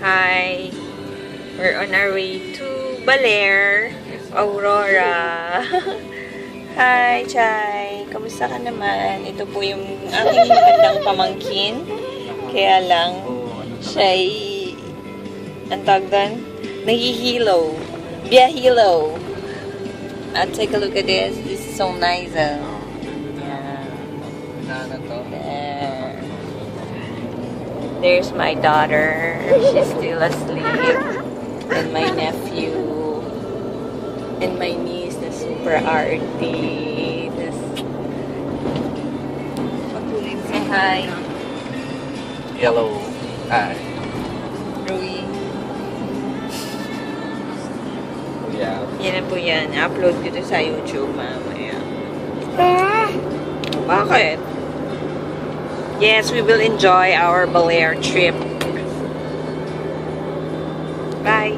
Hi! We're on our way to Baler Aurora. Hi, Chay! Kamusta ka naman? Ito po yung aking magandang pamangkin. Kaya lang, siya'y, ang tawag doon? Nahihilo. Biyahilo. Take a look at this. This is so nice. Yeah. There. There's my daughter. She's still asleep. And my nephew. And my niece na super arty. Say hi. Hello. Hi. Rui. Yeah. Yan na po yan. Upload ko to sa YouTube mamaya. Bakit? Yes, we will enjoy our Baler trip. Bye.